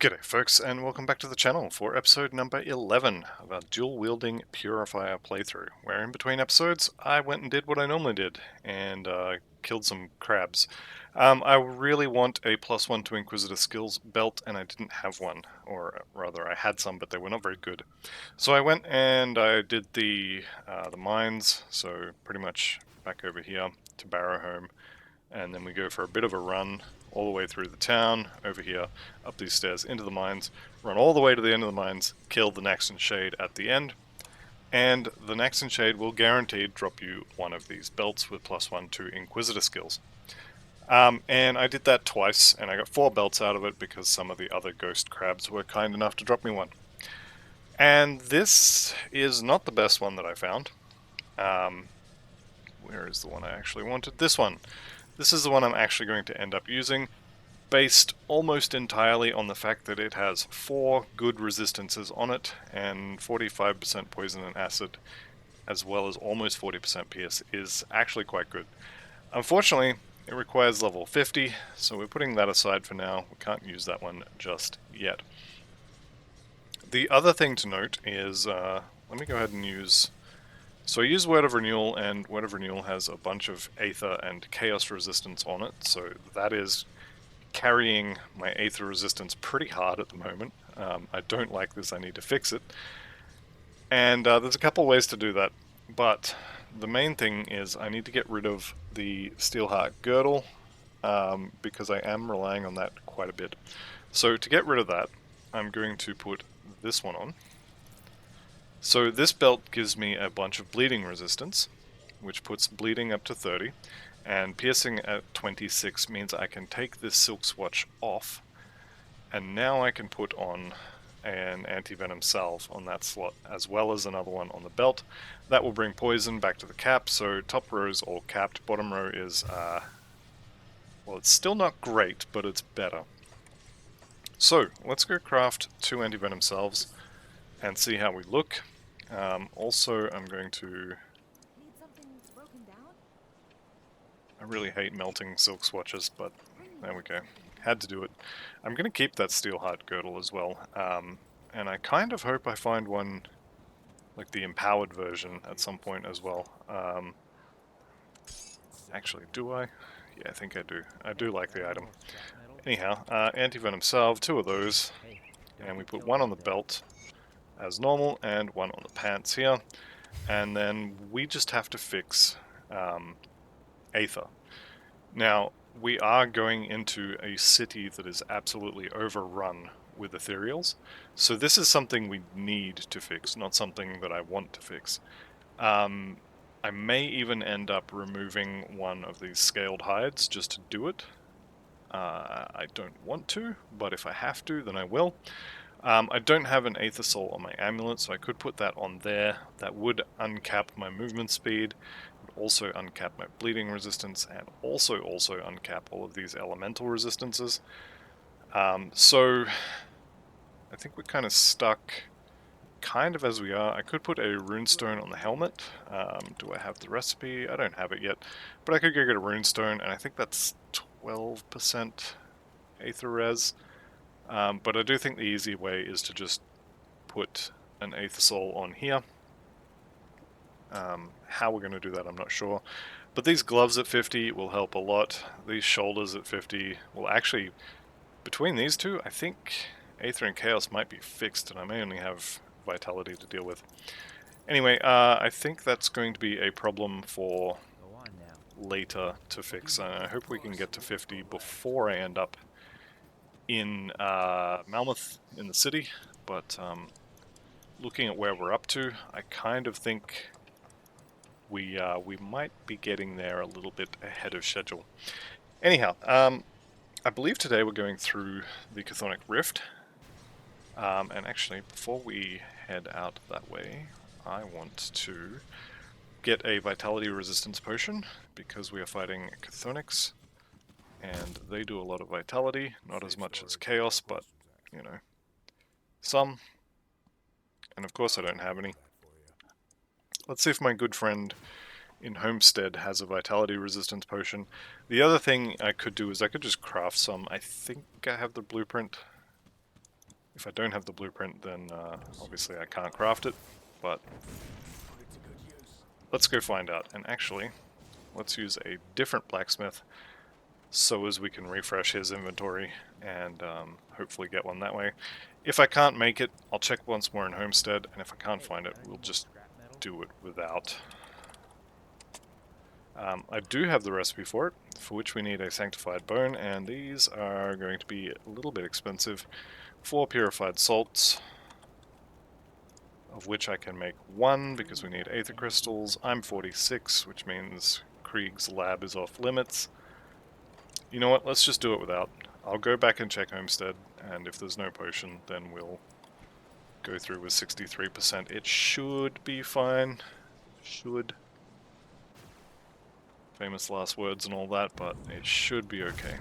G'day folks, and welcome back to the channel for episode number 11 of our dual-wielding Purifier playthrough, where in between episodes I went and did what I normally did, and killed some crabs. I really want a +1 to Inquisitor skills belt, and I didn't have one, or rather I had some, but they were not very good. So I went and I did the mines, so pretty much back over here to Barrowhome, and then we go for a bit of a run all the way through the town, over here, up these stairs, into the mines, run all the way to the end of the mines, kill the Naxxon Shade at the end, and the Naxxon Shade will guaranteed drop you one of these belts with +1 to Inquisitor skills. And I did that twice, and I got 4 belts out of it because some of the other ghost crabs were kind enough to drop me one. And this is not the best one that I found. Where is the one I actually wanted? This one. This is the one I'm actually going to end up using, based almost entirely on the fact that it has 4 good resistances on it, and 45% poison and acid, as well as almost 40% pierce, is actually quite good. Unfortunately, it requires level 50, so we're putting that aside for now. We can't use that one just yet. The other thing to note is, let me go ahead and use... So I use Word of Renewal, and Word of Renewal has a bunch of Aether and Chaos resistance on it, so that is carrying my Aether resistance pretty hard at the moment. I don't like this, I need to fix it. And there's a couple ways to do that, but the main thing is I need to get rid of the Steelheart Girdle, because I am relying on that quite a bit. So to get rid of that, I'm going to put this one on. So this belt gives me a bunch of bleeding resistance, which puts bleeding up to 30, and piercing at 26 means I can take this silk swatch off, and now I can put on an anti-venom salve on that slot, as well as another one on the belt. That will bring poison back to the cap, so top row is all capped, bottom row is, well, it's still not great, but it's better. So, let's go craft 2 anti-venom salves, and see how we look. Also, I'm going to... I really hate melting silk swatches, but there we go. Had to do it. I'm going to keep that Steelheart Girdle as well, and I kind of hope I find one, like the empowered version, at some point as well. Actually, do I? Yeah, I think I do. I do like the item. Anyhow, anti-venom salve, 2 of those, and we put 1 on the belt as normal, and 1 on the pants here, and then we just have to fix Aether. Now, we are going into a city that is absolutely overrun with ethereals, so this is something we need to fix, not something that I want to fix. I may even end up removing one of these scaled hides just to do it. I don't want to, but if I have to, then I will. I don't have an Aether Soul on my amulet, so I could put that on there. That would uncap my movement speed, would also uncap my bleeding resistance, and also uncap all of these elemental resistances. So I think we're kind of stuck, kind of as we are. I could put a runestone on the helmet. Do I have the recipe? I don't have it yet, but I could go get a runestone, and I think that's 12% Aether res. But I do think the easy way is to just put an Aether Soul on here. How we're going to do that, I'm not sure. But these gloves at 50 will help a lot. These shoulders at 50 will actually, between these two, I think Aether and Chaos might be fixed, and I may only have Vitality to deal with. Anyway, I think that's going to be a problem for later to fix. I hope we can get to 50 before I end up in Malmouth in the city, but looking at where we're up to, I kind of think we might be getting there a little bit ahead of schedule. Anyhow, I believe today we're going through the Chthonic Rift, and actually before we head out that way, I want to get a Vitality Resistance Potion, because we are fighting Chthonics, and they do a lot of Vitality, not as much as Chaos, but, you know, some. And of course I don't have any. Let's see if my good friend in Homestead has a Vitality Resistance Potion. The other thing I could do is I could just craft some. I think I have the blueprint. If I don't have the blueprint, then obviously I can't craft it, but let's go find out. And actually, let's use a different blacksmith so as we can refresh his inventory and hopefully get one that way. If I can't make it, I'll check once more in Homestead, and if I can't find it, we'll just do it without. I do have the recipe for it, for which we need a sanctified bone, and these are going to be a little bit expensive. 4 purified salts, of which I can make 1 because we need aether crystals. I'm 46, which means Krieg's lab is off limits. You know what, let's just do it without. I'll go back and check Homestead, and if there's no potion, then we'll go through with 63%. It should be fine. Should. Famous last words and all that, but it should be okay.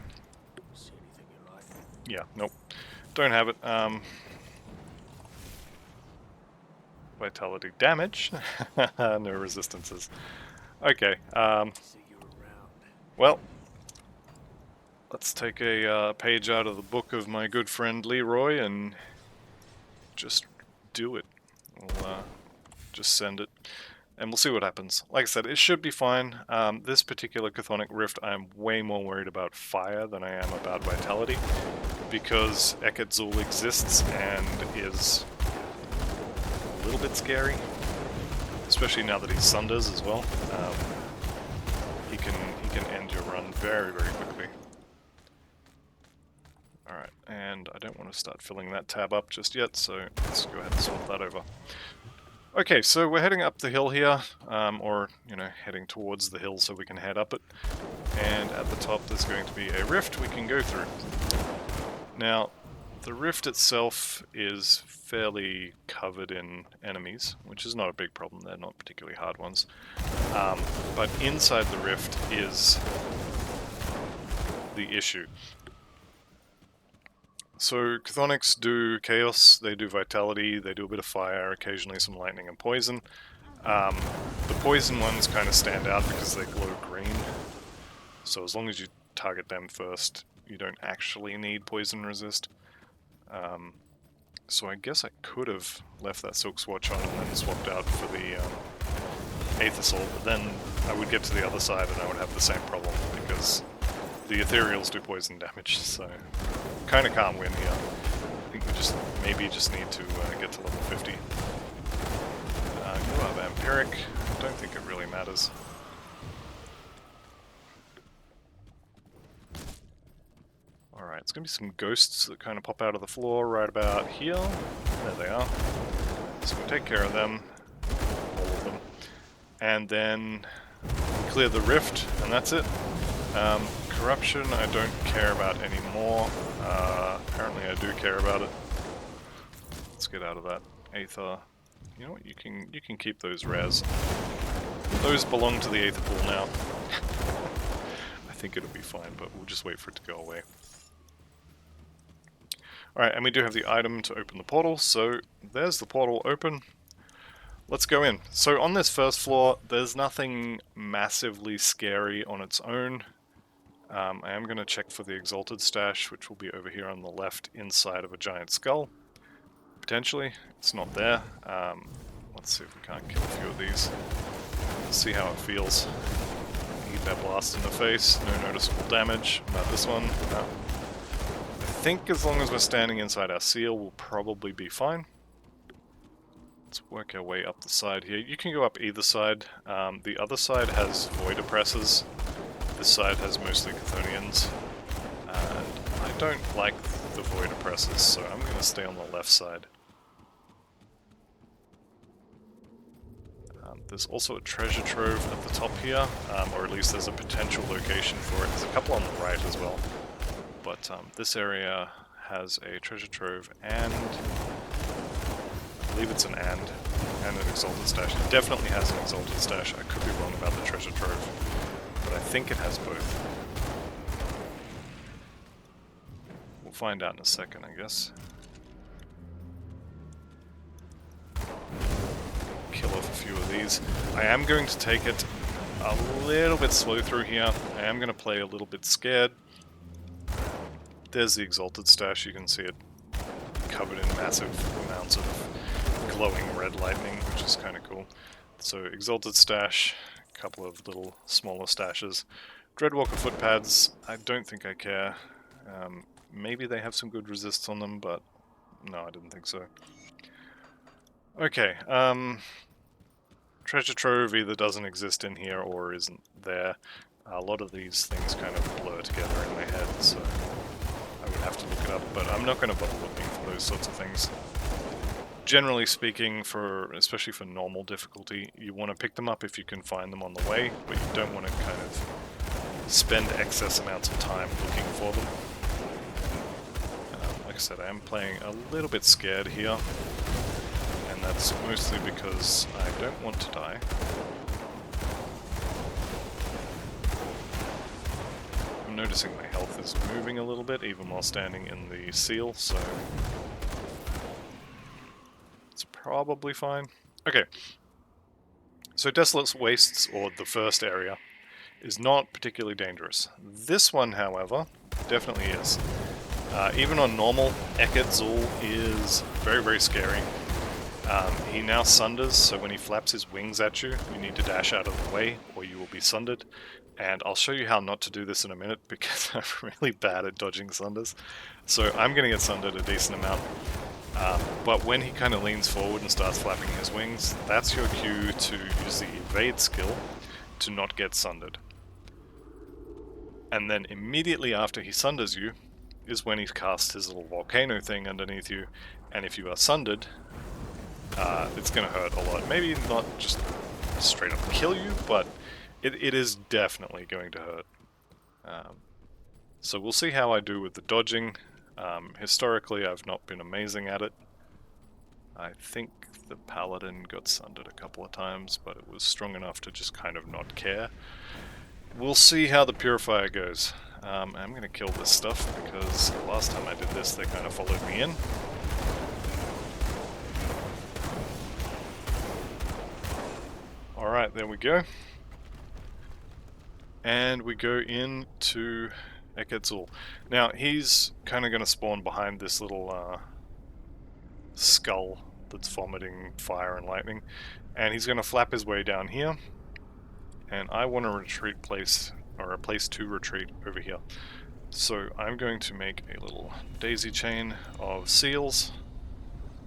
Yeah, nope. Don't have it. Vitality damage. No resistances. Okay. Well, let's take a page out of the book of my good friend Leroy and just do it. We'll just send it, and we'll see what happens. Like I said, it should be fine. This particular Chthonic Rift, I'm way more worried about fire than I am about vitality, because Echad Zul exists and is a little bit scary, especially now that he sunders as well. He can end your run very, very quickly. Alright, and I don't want to start filling that tab up just yet, so let's go ahead and sort that over. Okay, so we're heading up the hill here, or, you know, heading towards the hill so we can head up it. And at the top there's going to be a rift we can go through. Now, the rift itself is fairly covered in enemies, which is not a big problem, they're not particularly hard ones. But inside the rift is the issue. So Chthonics do chaos, they do vitality, they do a bit of fire, occasionally some lightning and poison. The poison ones kind of stand out because they glow green, so as long as you target them first, you don't actually need poison resist. So I guess I could have left that Silk Swatch on and then swapped out for the Aether Soul, but then I would get to the other side and I would have the same problem because the Ethereals do poison damage, so kind of can't win here. I think we just maybe just need to get to level 50. You are vampiric. I don't think it really matters. Alright, it's going to be some ghosts that kind of pop out of the floor right about here. There they are. So we'll take care of them. All of them. And then clear the rift, and that's it. Corruption I don't care about anymore. Apparently I do care about it. Let's get out of that. Aether. You know what, you can keep those rares. Those belong to the Aether pool now. I think it'll be fine, but we'll just wait for it to go away. Alright, and we do have the item to open the portal, so there's the portal open. Let's go in. So on this first floor, there's nothing massively scary on its own. I am going to check for the Exalted Stash, which will be over here on the left inside of a giant skull. Potentially. It's not there. Let's see if we can't kill a few of these. See how it feels. Eat that blast in the face. No noticeable damage. Not this one. No. I think as long as we're standing inside our seal, we'll probably be fine. Let's work our way up the side here. You can go up either side. The other side has Void Oppressors. This side has mostly Chthonians. And I don't like the Void Oppressors, so I'm going to stay on the left side. There's also a treasure trove at the top here, or at least there's a potential location for it. There's a couple on the right as well. But this area has a treasure trove and I believe it's an and an Exalted Stash. It definitely has an Exalted Stash. I could be wrong about the treasure trove, but I think it has both. We'll find out in a second, I guess. Kill off a few of these. I am going to take it a little bit slow through here. I am going to play a little bit scared. There's the Exalted Stash, you can see it covered in massive amounts of glowing red lightning, which is kind of cool. So Exalted Stash, a couple of little smaller stashes. Dreadwalker footpads, I don't think I care. Maybe they have some good resists on them, but no, I didn't think so. Okay, treasure trove either doesn't exist in here or isn't there. A lot of these things kind of blur together in my head, so I would have to look it up, but I'm not going to bother looking for those sorts of things. Generally speaking, especially for normal difficulty, you want to pick them up if you can find them on the way, but you don't want to kind of spend excess amounts of time looking for them. Like I said, I am playing a little bit scared here, and that's mostly because I don't want to die. I'm noticing my health is moving a little bit, even while standing in the seal, so it's probably fine. Okay, so Desolate Wastes, or the first area, is not particularly dangerous. This one, however, definitely is. Even on normal, Echad Zul is very, very scary. He now sunders, so when he flaps his wings at you, you need to dash out of the way, or you will be sundered. And I'll show you how not to do this in a minute, because I'm really bad at dodging sunders. So I'm going to get sundered a decent amount. But when he kind of leans forward and starts flapping his wings, that's your cue to use the evade skill to not get sundered. And then immediately after he sunders you is when he casts his little volcano thing underneath you, and if you are sundered, it's going to hurt a lot. Maybe not just straight up kill you, but it is definitely going to hurt. So we'll see how I do with the dodging. Historically, I've not been amazing at it. I think the Paladin got sundered a couple of times, but it was strong enough to just kind of not care. We'll see how the Purifier goes. I'm going to kill this stuff, because last time I did this, they kind of followed me in. Alright, there we go. And we go into Echad Zul. Now, he's kind of going to spawn behind this little skull that's vomiting fire and lightning. And he's going to flap his way down here. And I want a place to retreat over here. So I'm going to make a little daisy chain of seals.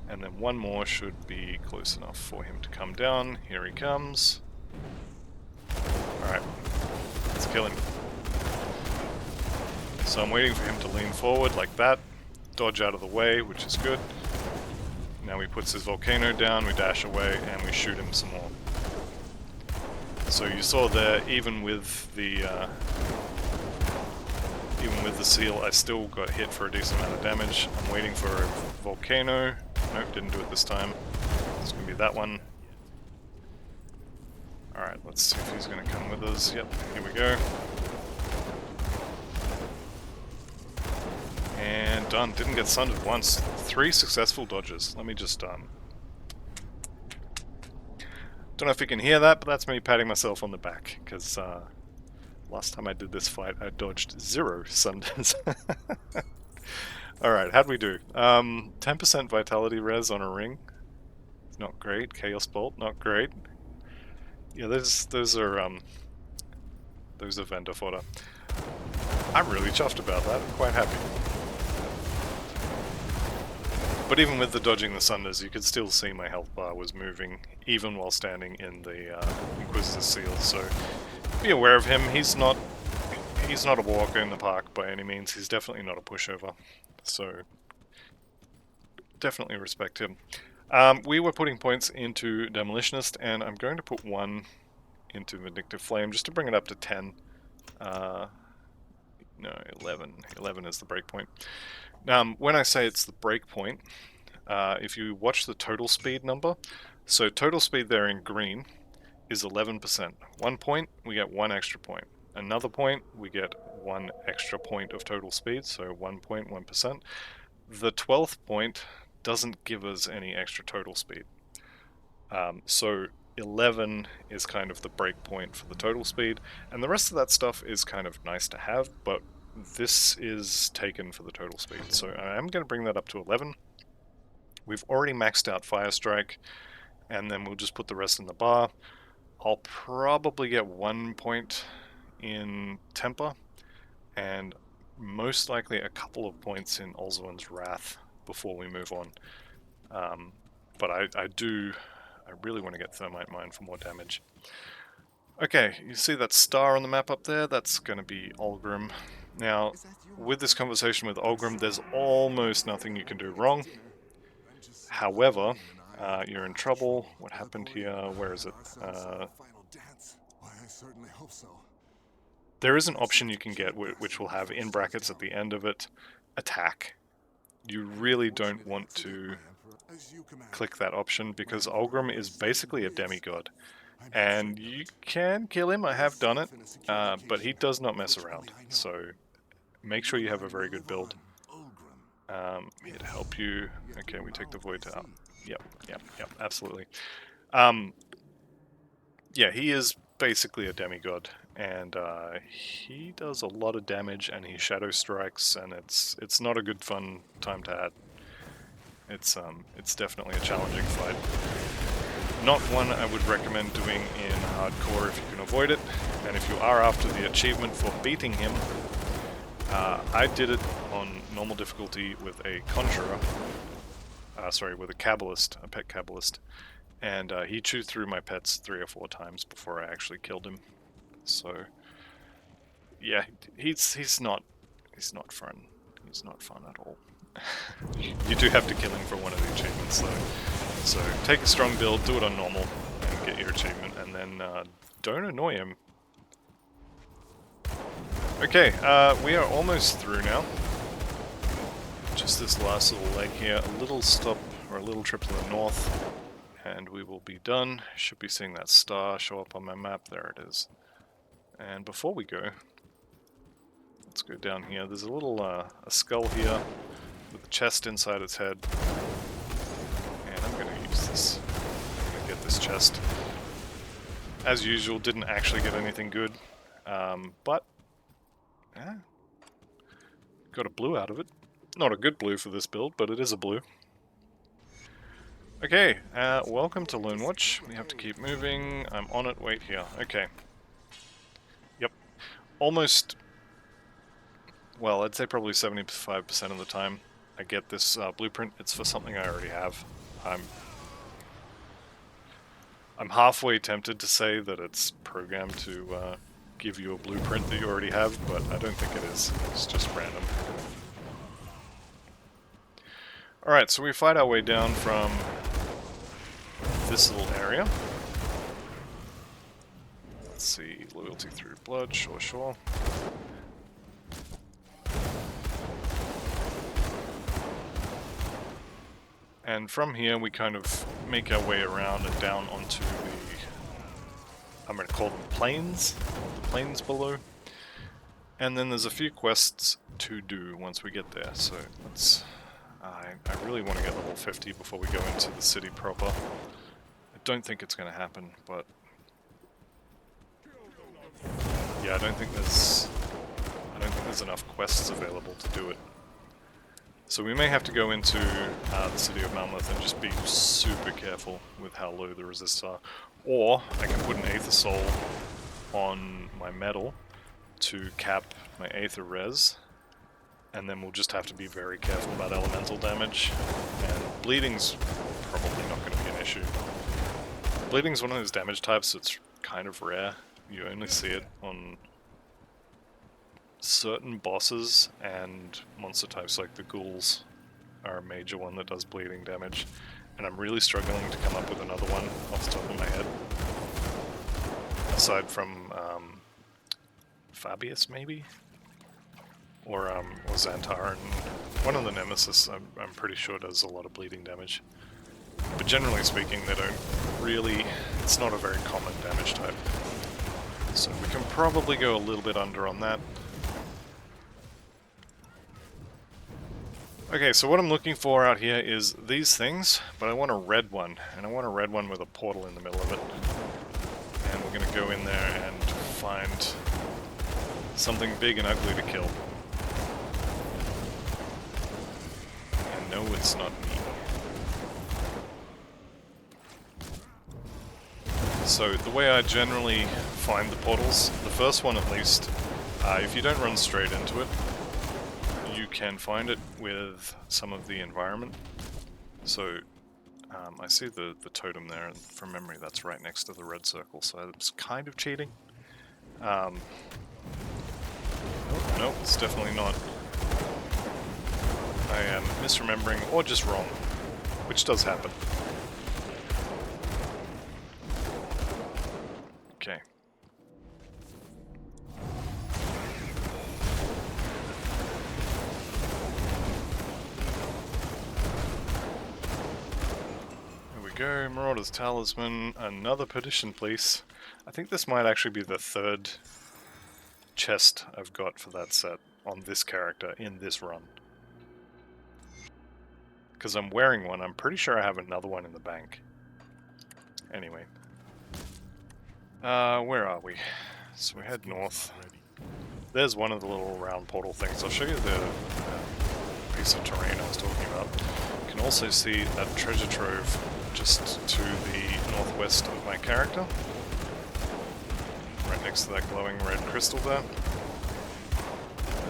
And then one more should be close enough for him to come down. Here he comes. Alright, let's kill him. So I'm waiting for him to lean forward like that, dodge out of the way, which is good. Now he puts his volcano down, we dash away, and we shoot him some more. So you saw there, even with the seal, I still got hit for a decent amount of damage. I'm waiting for a volcano. Nope, didn't do it this time. It's going to be that one. Alright, let's see if he's going to come with us. Yep, here we go. And done. Didn't get sundered once. 3 successful dodges. Let me just... Don't know if you can hear that, but that's me patting myself on the back, because last time I did this fight, I dodged 0 sunders. Alright, how'd we do? 10% vitality res on a ring. Not great. Chaos Bolt, not great. Yeah, those are vendor fodder. I'm really chuffed about that. I'm quite happy. But even with the dodging the sunders, you could still see my health bar was moving, even while standing in the Inquisitor's seal. So be aware of him. He's not a walker in the park by any means. He's definitely not a pushover. So definitely respect him. We were putting points into Demolitionist, and I'm going to put 1 into Vindictive Flame just to bring it up to 10. No, 11. 11 is the breakpoint. When I say it's the breakpoint, if you watch the total speed number, so total speed there in green is 11%. 1 point, we get 1 extra point. Another point, we get 1 extra point of total speed, so 1 point, 1%. The 12th point doesn't give us any extra total speed. So 11 is kind of the break point for the total speed, and the rest of that stuff is kind of nice to have, but this is taken for the total speed. So I am going to bring that up to 11. We've already maxed out Fire Strike, and then we'll just put the rest in the bar. I'll probably get 1 point in Temper, and most likely a couple of points in Olzuin's Wrath before we move on. But I really want to get Thermite Mine for more damage. Okay, you see that star on the map up there? That's going to be Algrim. Now, with this conversation with Algrim, there's almost nothing you can do wrong. However, you're in trouble. What happened here? Where is it? There is an option you can get which will have in brackets at the end of it, attack. You really don't want to click that option because Algrim is basically a demigod. And you can kill him, I have done it, but he does not mess around. So make sure you have a very good build. Here to help you. Okay, we take the Void out. Yep, absolutely. Yeah, he is basically a demigod, and he does a lot of damage, and he shadow strikes, and it's not a good fun time to add. It's definitely a challenging fight. Not one I would recommend doing in hardcore if you can avoid it, and if you are after the achievement for beating him, I did it on normal difficulty with a Conjurer, with a Kabbalist, a pet Kabbalist, and he chewed through my pets 3 or 4 times before I actually killed him. So, yeah, he's not fun. He's not fun at all. You do have to kill him for one of the achievements, though. So take a strong build, do it on normal, and get your achievement, and then don't annoy him. Okay, we are almost through now. Just this last little leg here, a little stop, or a little trip to the north, and we will be done. Should be seeing that star show up on my map, there it is. And before we go, let's go down here. There's a little a skull here, with a chest inside its head. And I'm going to use this. I'm going to get this chest. As usual, didn't actually get anything good, but yeah, got a blue out of it. Not a good blue for this build, but it is a blue. Okay, welcome to Lone Watch. We have to keep moving. I'm on it. Wait here. Okay. Yep. Almost, well, I'd say probably 75% of the time I get this blueprint. It's for something I already have. I'm halfway tempted to say that it's programmed to give you a blueprint that you already have, but I don't think it is. It's just random. Alright, so we fight our way down from this little area. Let's see, loyalty through blood, sure. And from here we kind of make our way around and down onto the, I'm going to call them plains, the plains below. And then there's a few quests to do once we get there, so let's... I really want to get level 50 before we go into the city proper. I don't think it's going to happen, but... yeah, I don't think there's enough quests available to do it. So we may have to go into the city of Malmouth and just be super careful with how low the resists are. Or I can put an Aether Soul on my metal to cap my Aether res, and then we'll just have to be very careful about elemental damage. And bleeding's probably not going to be an issue. Bleeding's one of those damage types that's kind of rare. You only see it on certain bosses, and monster types like the ghouls are a major one that does bleeding damage. And I'm really struggling to come up with another one off the top of my head. Aside from Fabius, maybe? Or Xantar, and one of the Nemesis I'm pretty sure does a lot of bleeding damage. But generally speaking, they don't really... it's not a very common damage type. So we can probably go a little bit under on that. Okay, so what I'm looking for out here is these things, but I want a red one, and I want a red one with a portal in the middle of it. And we're going to go in there and find something big and ugly to kill. And no, it's not me. So the way I generally find the portals, the first one at least, if you don't run straight into it, you can find it with some of the environment. So I see the totem there, and from memory that's right next to the red circle, so it's kind of cheating. No, it's definitely not. I am misremembering, or just wrong, which does happen. Okay. There we go, Marauder's Talisman, another Perdition Police. I think this might actually be the third chest I've got for that set on this character in this run. Because I'm wearing one, I'm pretty sure I have another one in the bank. Anyway. Where are we? So we head north. There's one of the little round portal things. I'll show you the piece of terrain I was talking about. You can also see that treasure trove just to the northwest of my character. Right next to that glowing red crystal there.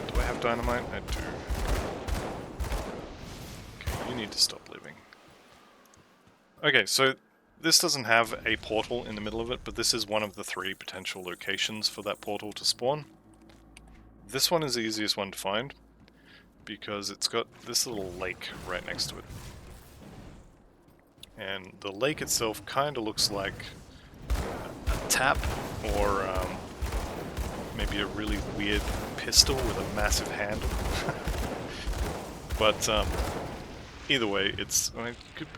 Do I have dynamite? I do. Okay, you need to stop living. Okay, so this doesn't have a portal in the middle of it, but this is one of the 3 potential locations for that portal to spawn. This one is the easiest one to find, because it's got this little lake right next to it. And the lake itself kind of looks like a tap, or maybe a really weird pistol with a massive handle. But either way, it's... I could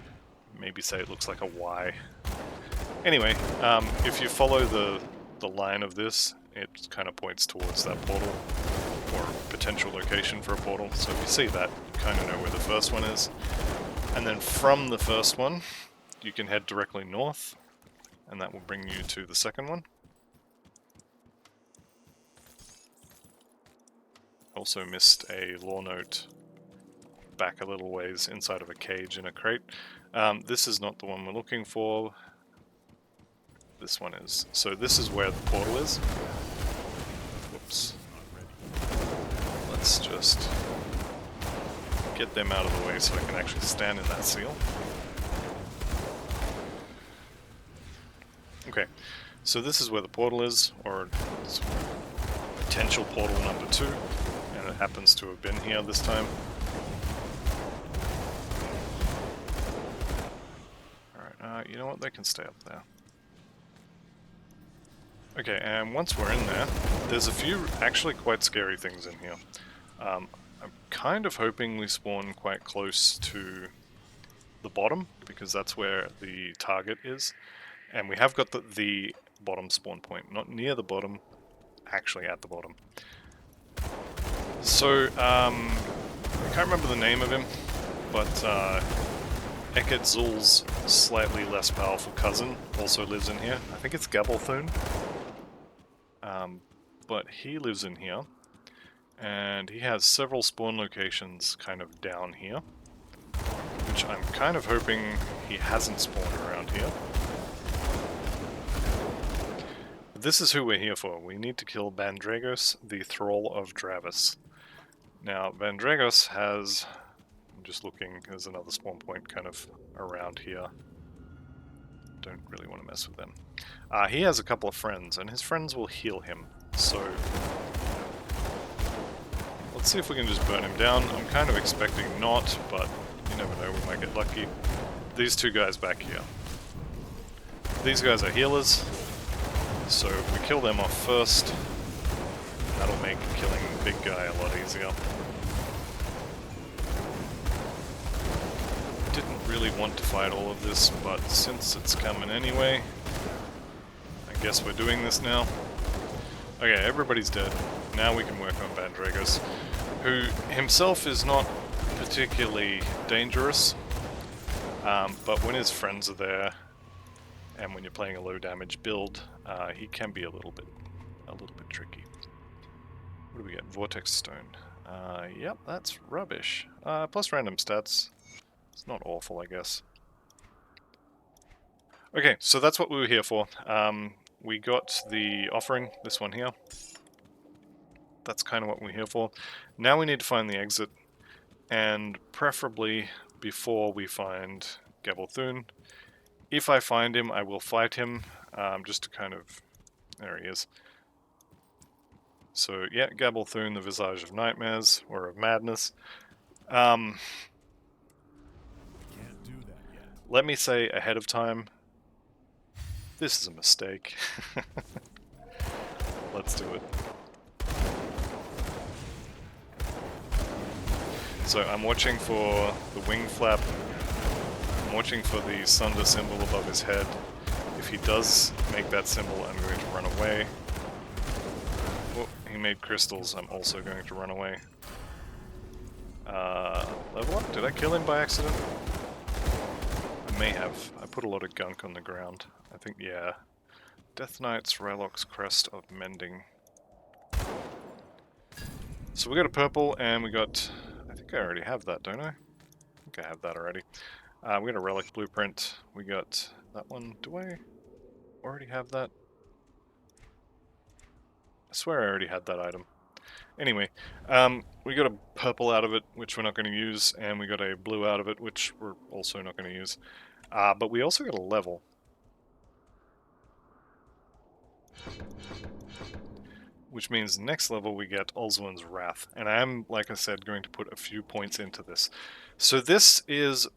maybe say it looks like a Y. Anyway, if you follow the line of this, it kind of points towards that portal, or potential location for a portal. So if you see that, you kind of know where the first one is. And then from the first one, you can head directly north, and that will bring you to the second one. Also missed a lore note back a little ways inside of a cage in a crate. This is not the one we're looking for. This one is. So this is where the portal is. Whoops. Let's just get them out of the way so I can actually stand in that seal. Okay, so this is where the portal is, or it's potential portal number 2, and it happens to have been here this time. Alright, you know what, they can stay up there. Okay, and once we're in there, there's a few actually quite scary things in here. I'm kind of hoping we spawn quite close to the bottom, because that's where the target is. And we have got the bottom spawn point, not near the bottom, actually at the bottom. So, I can't remember the name of him, but Echad Zul's slightly less powerful cousin also lives in here. I think it's Gabble. But he lives in here, and he has several spawn locations kind of down here, which I'm kind of hoping he hasn't spawned around here. But this is who we're here for. We need to kill Bandros, the Thrall of Dravis. Now, Bandros has... I'm just looking, there's another spawn point kind of around here. Don't really want to mess with them. He has a couple of friends, and his friends will heal him, so... Let's see if we can just burn him down. I'm kind of expecting not, but you never know, we might get lucky. These 2 guys back here. These guys are healers, so if we kill them off first, that'll make killing the big guy a lot easier. Didn't really want to fight all of this, but since it's coming anyway, I guess we're doing this now. Okay, everybody's dead. Now we can work on Bandros, who himself is not particularly dangerous, but when his friends are there, and when you're playing a low damage build, he can be a little bit tricky. What do we get? Vortex Stone. Yep, that's rubbish. Plus random stats. It's not awful, I guess. Okay, so that's what we were here for. We got the offering, this one here. That's kind of what we're here for. Now we need to find the exit, and preferably before we find Gabble. If I find him, I will fight him, just to kind of... There he is. So yeah, Gabble, the Visage of Nightmares, or of Madness. Let me say ahead of time, this is a mistake. Let's do it. So I'm watching for the wing flap. I'm watching for the Sunder symbol above his head. If he does make that symbol, I'm going to run away. Oh, he made crystals. I'm also going to run away. Level up? Did I kill him by accident? I may have. I put a lot of gunk on the ground. I think, yeah. Death Knight's Rylock's Crest of Mending. So we got a purple, and we got... I think I already have that, don't I? I think I have that already. We got a Relic Blueprint. We got that one. Do I already have that? I swear I already had that item. Anyway, we got a purple out of it, which we're not going to use, and we got a blue out of it, which we're also not going to use. But we also got a level. Which means next level we get Ulzuan's Wrath. And I am, like I said, going to put a few points into this. So this is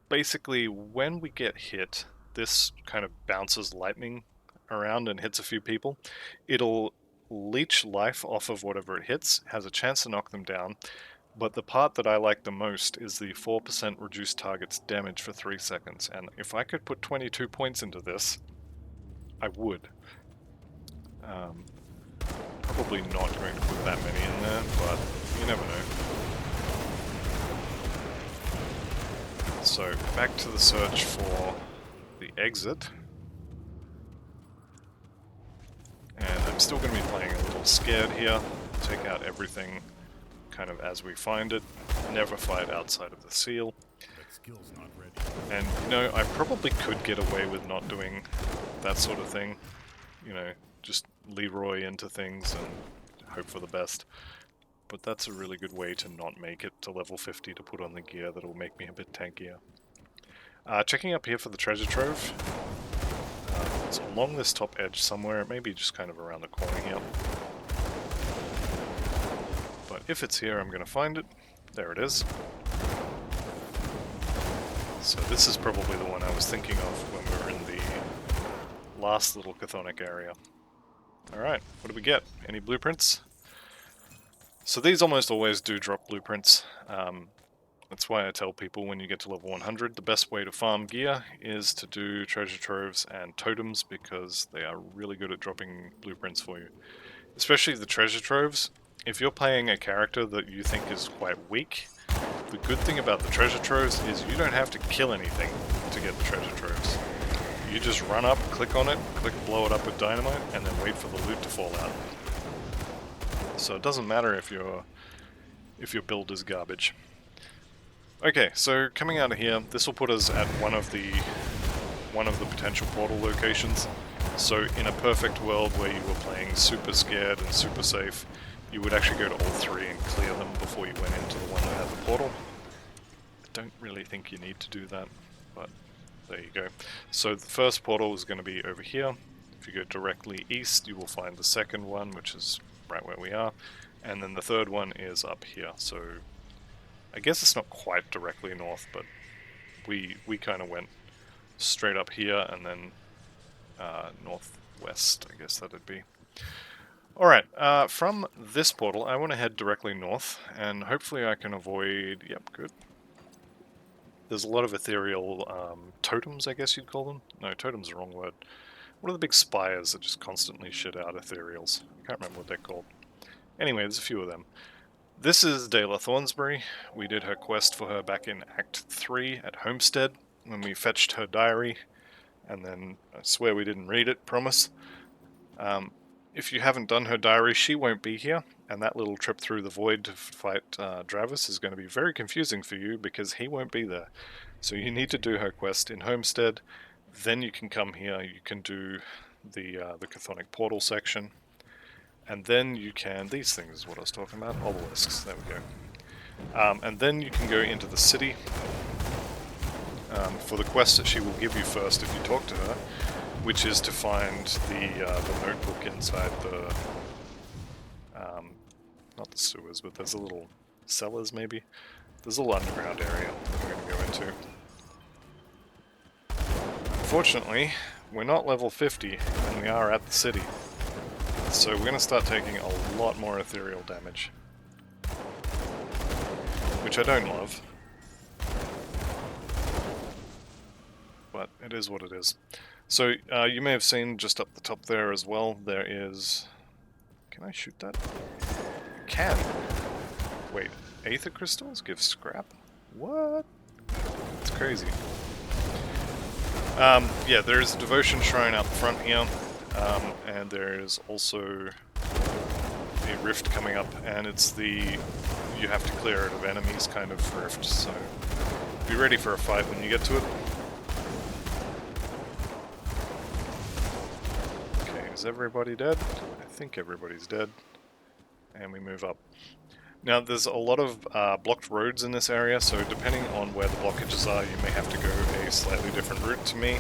basically when we get hit, this kind of bounces lightning around and hits a few people. It'll leech life off of whatever it hits, has a chance to knock them down. But the part that I like the most is the 4% reduced target's damage for 3 seconds. And if I could put 22 points into this, I would. Probably not going to put that many in there, but you never know. So, back to the search for the exit. And I'm still going to be playing a little scared here. Take out everything kind of as we find it. Never fight outside of the seal. And, you know, I probably could get away with not doing that sort of thing. You know, just Leroy into things and hope for the best. But that's a really good way to not make it to level 50 to put on the gear that'll make me a bit tankier. Checking up here for the treasure trove. It's along this top edge somewhere, maybe just kind of around the corner here. But if it's here, I'm going to find it. There it is. So this is probably the one I was thinking of when we were in the last little Chthonic area. Alright, what do we get? Any blueprints? So these almost always do drop blueprints. That's why I tell people when you get to level 100, the best way to farm gear is to do treasure troves and totems, because they are really good at dropping blueprints for you. Especially the treasure troves. If you're playing a character that you think is quite weak, the good thing about the treasure troves is you don't have to kill anything to get the treasure troves. You just run up, click on it, blow it up with dynamite, and then wait for the loot to fall out. So it doesn't matter if your build is garbage. Okay, so coming out of here, this will put us at one of the potential portal locations. So in a perfect world where you were playing super scared and super safe, you would actually go to all three and clear them before you went into the one that had the portal. I don't really think you need to do that, but there you go. So the first portal is going to be over here. If you go directly east, you will find the second one, which is right where we are. And then the third one is up here. So I guess it's not quite directly north, but we kind of went straight up here and then northwest, I guess that'd be. Alright, from this portal, I want to head directly north, and hopefully I can avoid... Yep, good. There's a lot of ethereal totems, I guess you'd call them. No, totem's the wrong word. What are the big spires that just constantly shit out ethereals? I can't remember what they're called. Anyway, there's a few of them. This is Dela Thornsbury. We did her quest for her back in Act 3 at Homestead, when we fetched her diary, and then I swear we didn't read it, promise. If you haven't done her diary, she won't be here, and that little trip through the void to fight Dravis is going to be very confusing for you because he won't be there. So you need to do her quest in Homestead. Then you can come here, you can do the Chthonic portal section, and then you can, these things is what I was talking about, obelisks, there we go. And then you can go into the city for the quest that she will give you first if you talk to her, which is to find the notebook inside the, not the sewers, but there's a little cellars maybe? There's a little underground area that we're going to go into. Unfortunately, we're not level 50, and we are at the city. So we're going to start taking a lot more ethereal damage. Which I don't love. But it is what it is. So you may have seen just up the top there as well, there is... Can I shoot that? I can! Wait, aether crystals give scrap? What? It's crazy. Yeah, there's a devotion shrine out the front here, and there's also a rift coming up, and it's the you have to clear it of enemies kind of rift, so be ready for a fight when you get to it. Okay, is everybody dead? I think everybody's dead. And we move up. Now, there's a lot of blocked roads in this area, so depending on where the blockages are, you may have to go a slightly different route to me.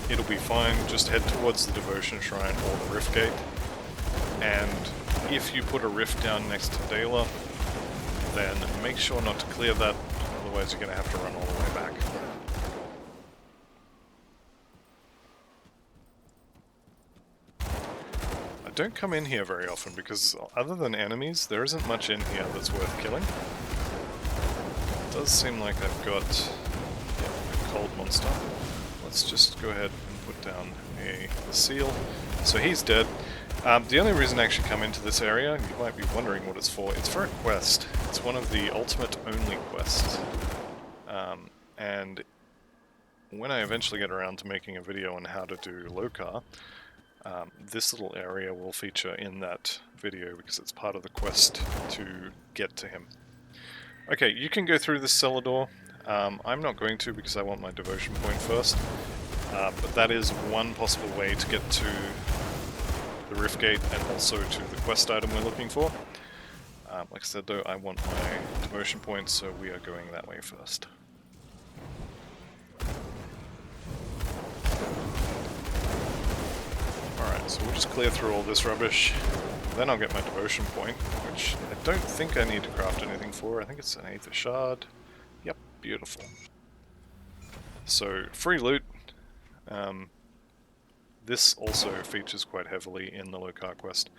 It'll be fine, just head towards the Devotion Shrine or the Rift Gate, and if you put a rift down next to Dela, then make sure not to clear that, otherwise you're going to have to run all the way back. Don't come in here very often, because other than enemies, there isn't much in here that's worth killing. It does seem like I've got a cold monster. Let's just go ahead and put down a seal. So he's dead. The only reason I actually come into this area, you might be wondering what it's for a quest. It's one of the ultimate only quests. And when I eventually get around to making a video on how to do Lokar, this little area will feature in that video because it's part of the quest to get to him. Okay, you can go through this cellar door. I'm not going to because I want my devotion point first, but that is one possible way to get to the Rift Gate and also to the quest item we're looking for. Like I said though, I want my devotion points, so we are going that way first. Alright, so we'll just clear through all this rubbish, then I'll get my devotion point, which I don't think I need to craft anything for. I think it's an aether shard. Yep, beautiful. So, free loot. This also features quite heavily in the Lokar quest.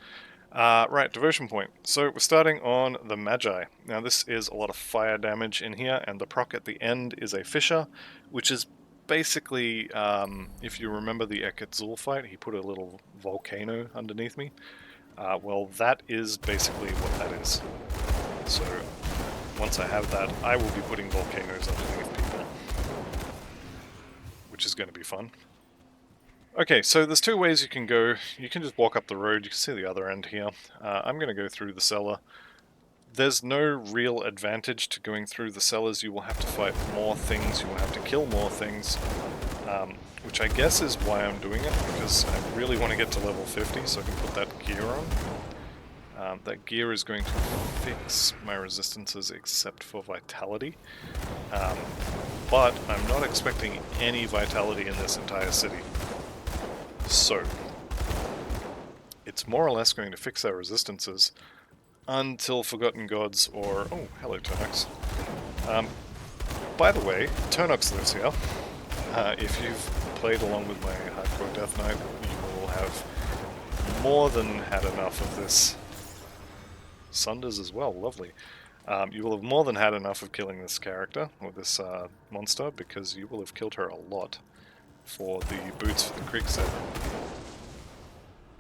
Right, devotion point. So we're starting on the Magi. Now this is a lot of fire damage in here, and the proc at the end is a fissure, which is basically, if you remember the Echad Zul fight, he put a little volcano underneath me. Well, that is basically what that is. So once I have that, I will be putting volcanoes underneath people, which is going to be fun. Okay, so there's two ways you can go. You can just walk up the road, you can see the other end here. I'm going to go through the cellar. There's no real advantage to going through the cellars. You will have to fight more things, you will have to kill more things, which I guess is why I'm doing it, because I really want to get to level 50 so I can put that gear on. That gear is going to fix my resistances except for vitality, but I'm not expecting any vitality in this entire city. So, it's more or less going to fix our resistances until Forgotten Gods or... Oh, hello Turnox. By the way, Turnox lives here. If you've played along with my Hardcore Death Knight, you will have more than had enough of this. Sunders as well, lovely. You will have more than had enough of killing this character, or this monster, because you will have killed her a lot for the boots for the Krieg set.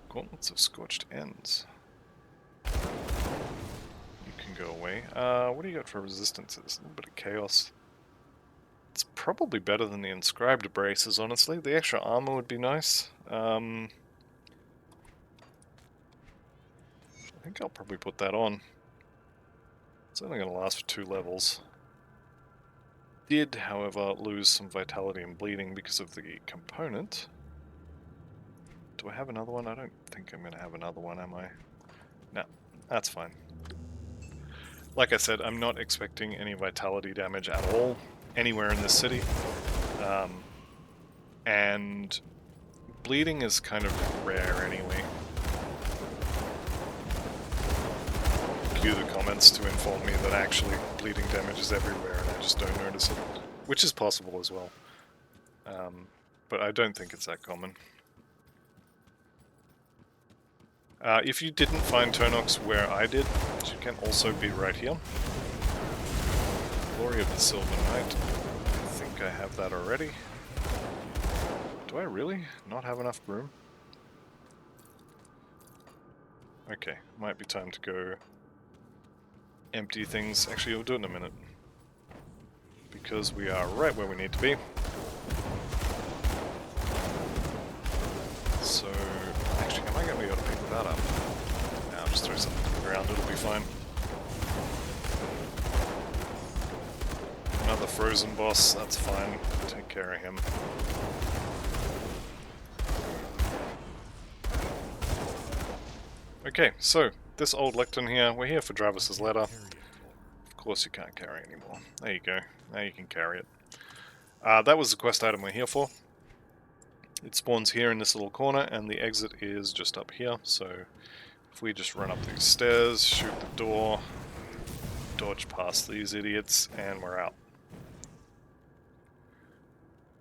Gauntlets of Scorched Ends. You can go away. What do you got for resistances? A little bit of chaos. It's probably better than the inscribed braces, honestly. The extra armor would be nice. I think I'll probably put that on. It's only going to last for 2 levels. did, however, lose some vitality and bleeding because of the component. Do I have another one? I don't think I'm going to have another one, am I? No, that's fine. Like I said, I'm not expecting any vitality damage at all anywhere in this city. And bleeding is kind of rare anyway. Cue the comments to inform me that actually bleeding damage is everywhere and I just don't notice it, which is possible as well. But I don't think it's that common. If you didn't find Tonox where I did, which you can also be right here. Glory of the Silver Knight. I think I have that already. Do I really not have enough room? Okay, might be time to go empty things. Actually, we'll do it in a minute. Because we are right where we need to be. So, actually, am I going to be able to pick that up? No, I'll just throw something to the ground, it'll be fine. Another frozen boss, that's fine. Take care of him. Okay, so, this old lectern here, we're here for Dravis's letter. Of course you can't carry anymore. There you go. Now you can carry it. That was the quest item we're here for. It spawns here in this little corner, and the exit is just up here, so if we just run up these stairs, shoot the door, dodge past these idiots, and we're out.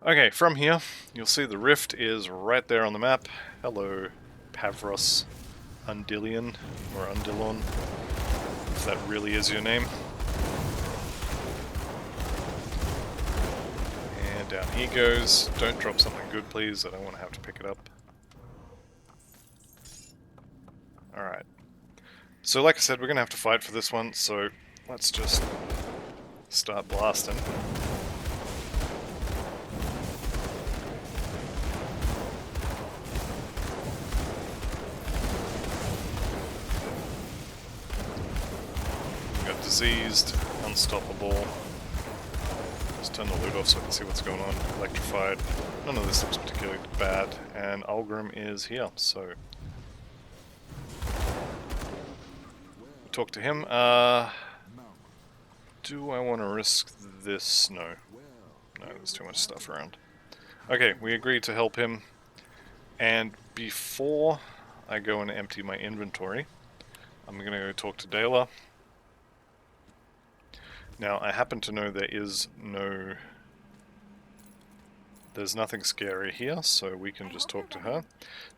Okay, from here, you'll see the rift is right there on the map. Hello, Pavros Undilion, or Undilon, if that really is your name. And down he goes. Don't drop something good, please. I don't want to have to pick it up. Alright. So like I said, we're going to have to fight for this one, so let's just start blasting. We got diseased, unstoppable. Just turn the loot off so I can see what's going on. Electrified. None of this looks particularly bad. And Algrim is here, so talk to him. Do I want to risk this? No. No, there's too much stuff around. Okay, we agreed to help him. And before I go and empty my inventory, I'm going to go talk to Dela. Now, I happen to know there's nothing scary here, so we can just talk to her.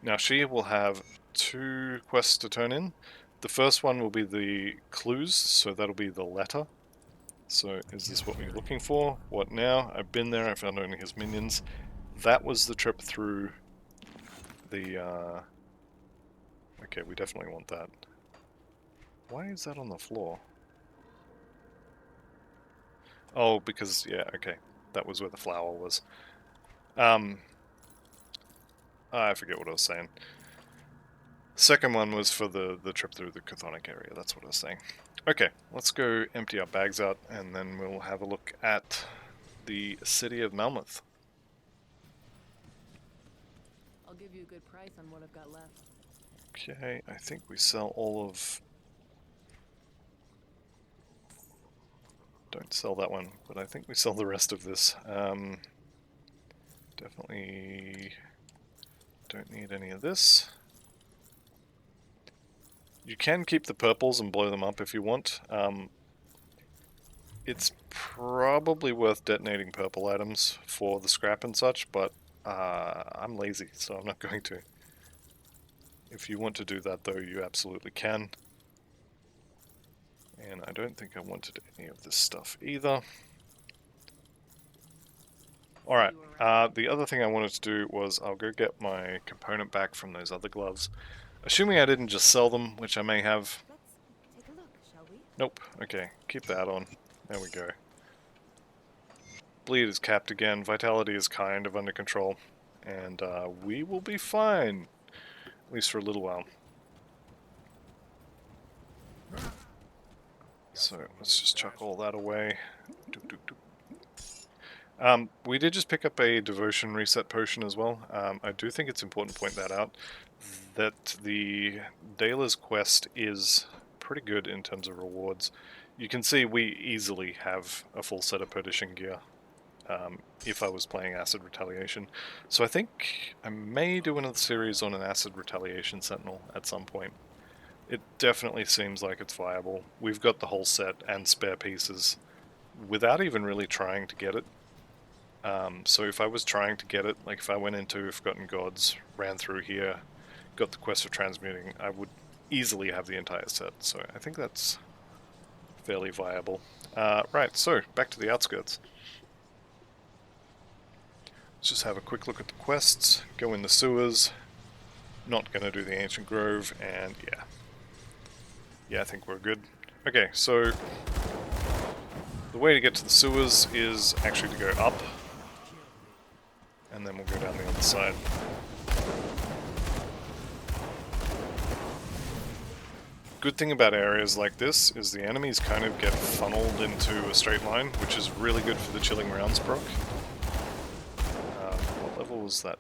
Now, she will have 2 quests to turn in. The first one will be the clues, so that'll be the letter. So, is this what we're looking for? What now? I've been there, I found only his minions. That was the trip through the, Okay, we definitely want that. Why is that on the floor? Oh, because, yeah, okay. That was where the flower was. I forget what I was saying. Second one was for the trip through the Cthonic area, that's what I was saying. Okay, let's go empty our bags out, and then we'll have a look at the city of Malmouth. I'll give you a good price on what I've got left. Okay, I think we sell all of... Don't sell that one, but I think we sell the rest of this. Definitely don't need any of this. You can keep the purples and blow them up if you want. It's probably worth detonating purple items for the scrap and such, but I'm lazy, so I'm not going to. If you want to do that, though, you absolutely can. And I don't think I wanted any of this stuff either. Alright, the other thing I wanted to do was I'll go get my component back from those other gloves. Assuming I didn't just sell them, which I may have. Let's take a look, shall we? Nope, okay, keep that on. There we go. Bleed is capped again, vitality is kind of under control, and we will be fine. At least for a little while. So, let's just chuck all that away. Doop, doop, doop. We did just pick up a devotion reset potion as well. I do think it's important to point that out, that the Dala's quest is pretty good in terms of rewards. You can see we easily have a full set of perdition gear if I was playing Acid Retaliation. So I think I may do another series on an Acid Retaliation Sentinel at some point. It definitely seems like it's viable. We've got the whole set and spare pieces without even really trying to get it. So if I was trying to get it, like if I went into Forgotten Gods, ran through here, got the quest for transmuting, I would easily have the entire set. So I think that's fairly viable. Right, so back to the outskirts. Let's just have a quick look at the quests, go in the sewers, not going to do the Ancient Grove, and yeah. Yeah, I think we're good. Okay, so the way to get to the sewers is actually to go up, and then we'll go down the other side. Good thing about areas like this is the enemies kind of get funneled into a straight line, which is really good for the Chilling Rounds proc. What level was that?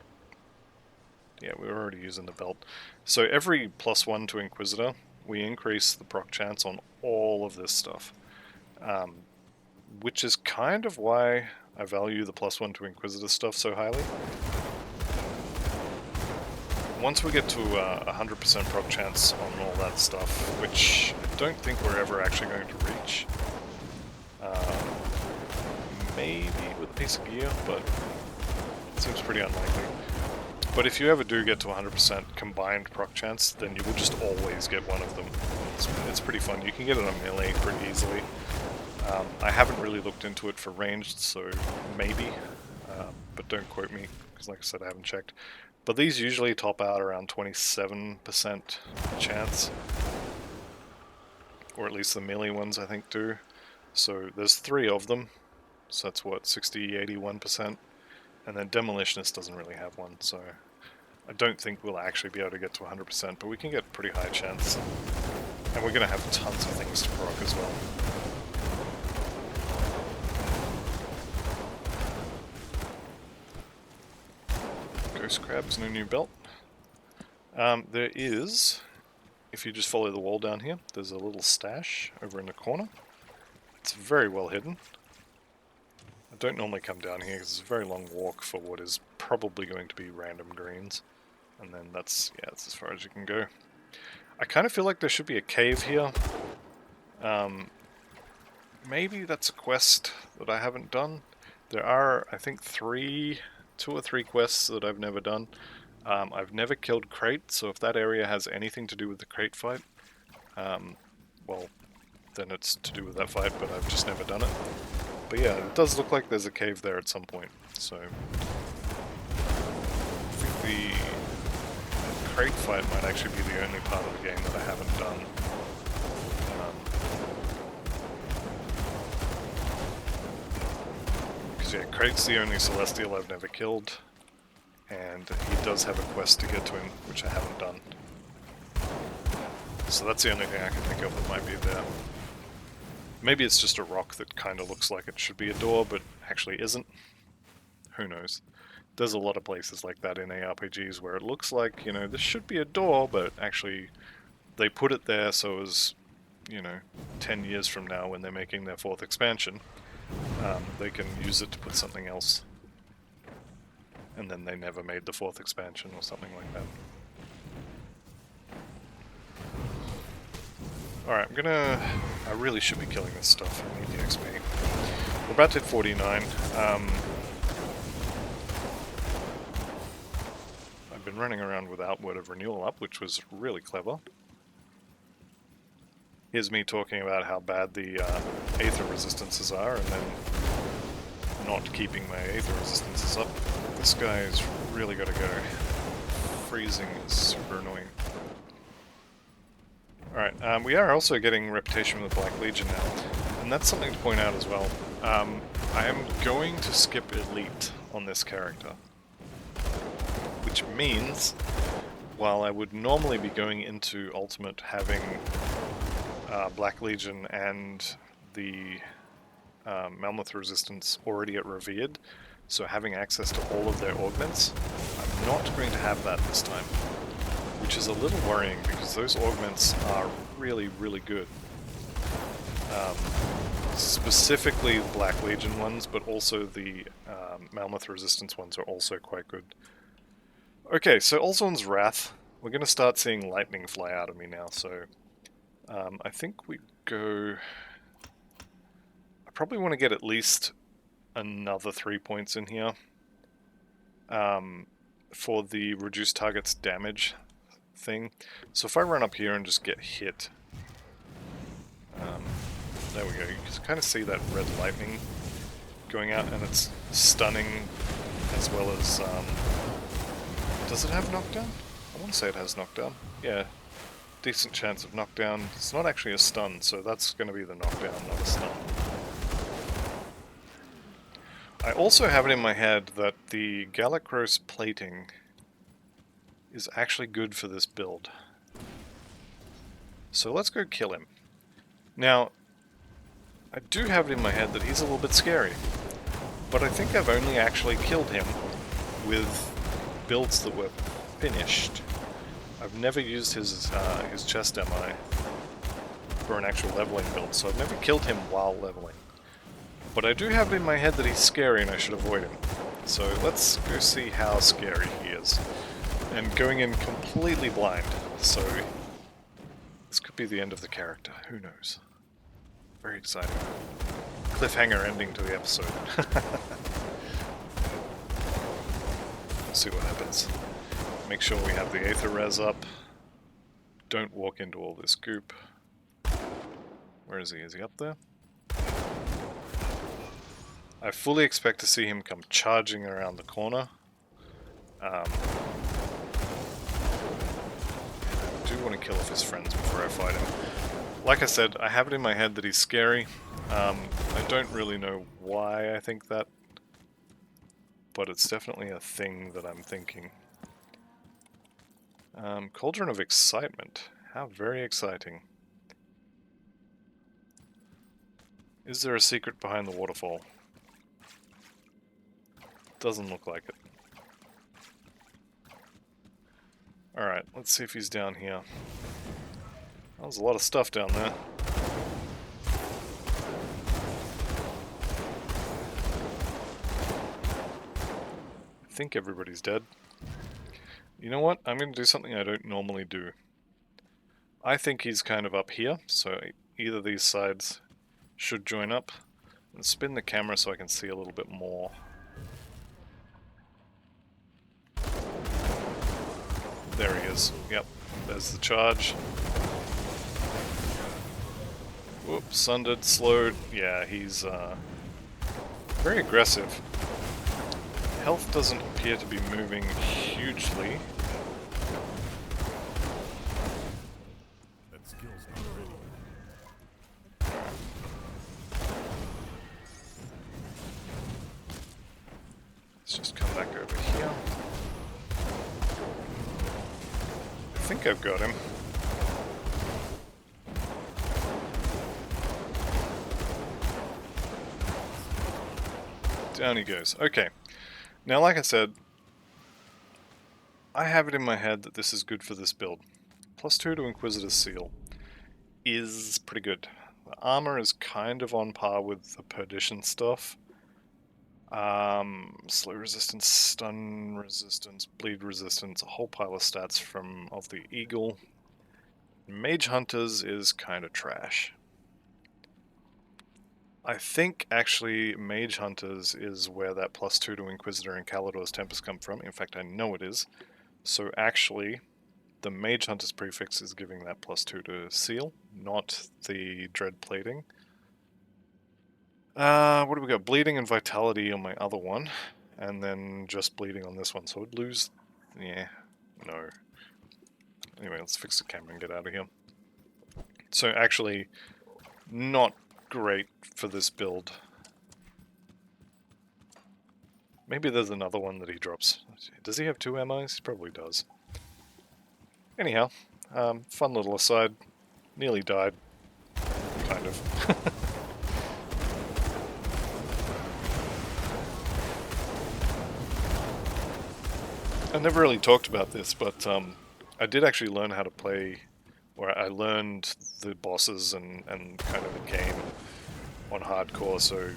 Yeah, we were already using the belt. So every +1 to Inquisitor, we increase the proc chance on all of this stuff. Which is kind of why I value the +1 to Inquisitor stuff so highly. Once we get to 100% proc chance on all that stuff, which I don't think we're ever actually going to reach. Maybe with a piece of gear, but it seems pretty unlikely. But if you ever do get to 100% combined proc chance, then you will just always get one of them. It's pretty fun. You can get it on melee pretty easily. I haven't really looked into it for ranged, so maybe, but don't quote me, because like I said, I haven't checked. But these usually top out around 27% chance, or at least the melee ones I think do. So there's 3 of them, so that's what, 60, 81%, and then Demolitionist doesn't really have one, so I don't think we'll actually be able to get to 100%, but we can get pretty high chance. And we're going to have tons of things to proc as well. Ghost Crab's no new belt. There is, if you just follow the wall down here, there's a little stash over in the corner. It's very well hidden. I don't normally come down here because it's a very long walk for what is probably going to be random greens. And then that's as far as you can go. I kind of feel like there should be a cave here. Maybe that's a quest that I haven't done. There are, I think, 2 or 3 quests that I've never done. I've never killed Crate, so if that area has anything to do with the Crate fight, well, then it's to do with that fight, but I've just never done it. But yeah, it does look like there's a cave there at some point, so I think the Crate fight might actually be the only part of the game that I haven't done. Because yeah, Crate's the only Celestial I've never killed, and he does have a quest to get to him, which I haven't done. So that's the only thing I can think of that might be there. Maybe it's just a rock that kind of looks like it should be a door, but actually isn't. Who knows? There's a lot of places like that in ARPGs where it looks like, you know, this should be a door, but actually they put it there so as, you know, 10 years from now when they're making their 4th expansion, they can use it to put something else. And then they never made the 4th expansion or something like that. Alright, I really should be killing this stuff. I need the XP. We're about to hit 49. I've been running around without Word of Renewal up, which was really clever. Here's me talking about how bad the Aether resistances are, and then not keeping my Aether resistances up. This guy's really gotta go. Freezing is super annoying. Alright, we are also getting Reputation with the Black Legion now, and that's something to point out as well. I am going to skip Elite on this character, which means, while I would normally be going into Ultimate having Black Legion and the Malmouth resistance already at Revered, so having access to all of their augments, I'm not going to have that this time. Which is a little worrying, because those augments are really, really good. Specifically the Black Legion ones, but also the Malmouth resistance ones are also quite good. Okay, so Olzorn's Wrath. We're going to start seeing lightning fly out of me now, so I think we go... I probably want to get at least another 3 points in here for the reduced target's damage thing. So if I run up here and just get hit, there we go, you can kind of see that red lightning going out, and it's stunning as well as, does it have knockdown? I want to say it has knockdown. Yeah, decent chance of knockdown. It's not actually a stun, so that's going to be the knockdown, not a stun. I also have it in my head that the Galacrose plating is actually good for this build. So let's go kill him. Now, I do have it in my head that he's a little bit scary, but I think I've only actually killed him with builds that were finished. I've never used his chest MI for an actual leveling build, so I've never killed him while leveling. But I do have it in my head that he's scary and I should avoid him. So let's go see how scary he is. And going in completely blind, so this could be the end of the character, who knows. Very exciting. Cliffhanger ending to the episode. We'll see what happens. Make sure we have the Aether Res up. Don't walk into all this goop. Where is he? Is he up there? I fully expect to see him come charging around the corner. I do want to kill off his friends before I fight him. Like I said, I have it in my head that he's scary. I don't really know why I think that, but it's definitely a thing that I'm thinking. Cauldron of Excitement. How very exciting. Is there a secret behind the waterfall? Doesn't look like it. Alright, let's see if he's down here. There's a lot of stuff down there. I think everybody's dead. You know what? I'm going to do something I don't normally do. I think he's kind of up here, so either these sides should join up. And spin the camera so I can see a little bit more. There he is. Yep, there's the charge. Whoops, sundered, slowed. Yeah, he's very aggressive. Health doesn't appear to be moving hugely. That skill's not ready. Let's just come back over here. I think I've got him. Down he goes. Okay. Now, like I said, I have it in my head that this is good for this build. +2 to Inquisitor's Seal is pretty good. The armor is kind of on par with the Perdition stuff. Slow resistance, stun resistance, bleed resistance, a whole pile of stats of the Eagle. Mage Hunters is kind of trash. I think, actually, Mage Hunters is where that +2 to Inquisitor and Calidor's Tempest come from. In fact, I know it is. So actually, the Mage Hunters prefix is giving that +2 to Seal, not the Dread Plating. What do we got? Bleeding and Vitality on my other one, and then just Bleeding on this one. So I'd lose... yeah, no. Anyway, let's fix the camera and get out of here. So actually, not great for this build. Maybe there's another one that he drops. Does he have 2 MIs? He probably does. Anyhow, fun little aside. Nearly died. Kind of. I never really talked about this, but I did actually learn how to play, or I learned the bosses and kind of the game on hardcore, so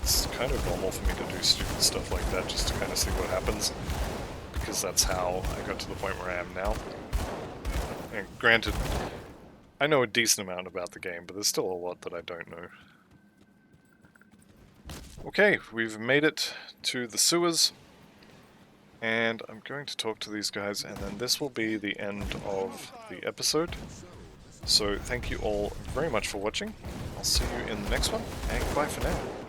it's kind of normal for me to do stupid stuff like that just to kind of see what happens, because that's how I got to the point where I am now. And granted, I know a decent amount about the game, but there's still a lot that I don't know. Okay, we've made it to the sewers, and I'm going to talk to these guys, and then this will be the end of the episode. So thank you all very much for watching. I'll see you in the next one, and goodbye for now.